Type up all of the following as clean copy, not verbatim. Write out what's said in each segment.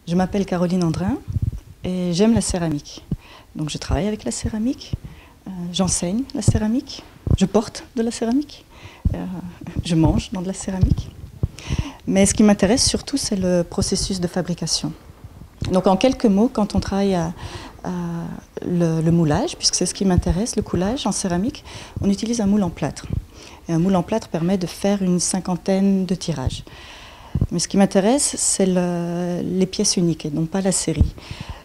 Je m'appelle Caroline Andrin et j'aime la céramique. Donc je travaille avec la céramique, j'enseigne la céramique, je porte de la céramique, je mange dans de la céramique. Mais ce qui m'intéresse surtout, c'est le processus de fabrication. Donc en quelques mots, quand on travaille à le moulage, puisque c'est ce qui m'intéresse, le coulage en céramique, on utilise un moule en plâtre. Et un moule en plâtre permet de faire une 50aine de tirages. Mais ce qui m'intéresse, c'est les pièces uniques et non pas la série.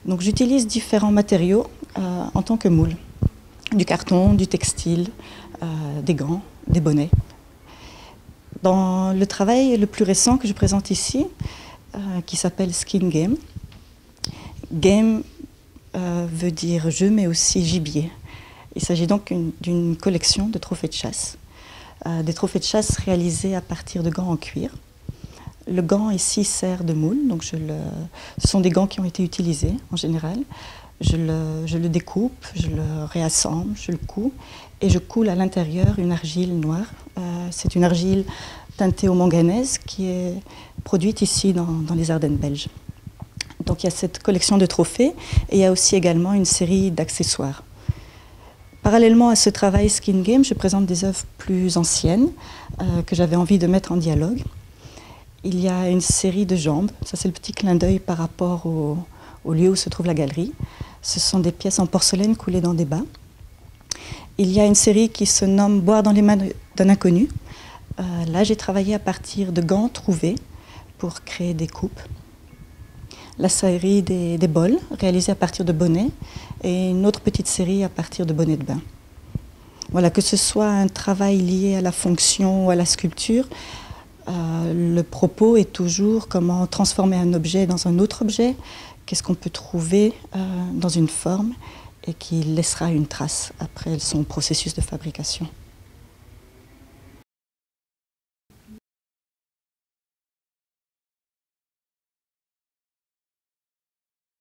Donc j'utilise différents matériaux en tant que moule. Du carton, du textile, des gants, des bonnets. Dans le travail le plus récent que je présente ici, qui s'appelle Skin Game, game veut dire jeu mais aussi gibier. Il s'agit donc d'une collection de trophées de chasse. Des trophées de chasse réalisés à partir de gants en cuir. Le gant ici sert de moule, donc ce sont des gants qui ont été utilisés en général. Je le découpe, je le réassemble, je le couds et je coule à l'intérieur une argile noire. C'est une argile teintée au manganèse qui est produite ici dans les Ardennes belges. Donc il y a cette collection de trophées et il y a aussi également une série d'accessoires. Parallèlement à ce travail Skin Game, je présente des œuvres plus anciennes que j'avais envie de mettre en dialogue. Il y a une série de jambes, ça c'est le petit clin d'œil par rapport au lieu où se trouve la galerie. Ce sont des pièces en porcelaine coulées dans des bas. Il y a une série qui se nomme Boire dans les mains d'un inconnu. Là j'ai travaillé à partir de gants trouvés pour créer des coupes. La série des bols, réalisée à partir de bonnets, et une autre petite série à partir de bonnets de bain. Voilà, que ce soit un travail lié à la fonction ou à la sculpture, le propos est toujours comment transformer un objet dans un autre objet, qu'est-ce qu'on peut trouver dans une forme et qui laissera une trace après son processus de fabrication.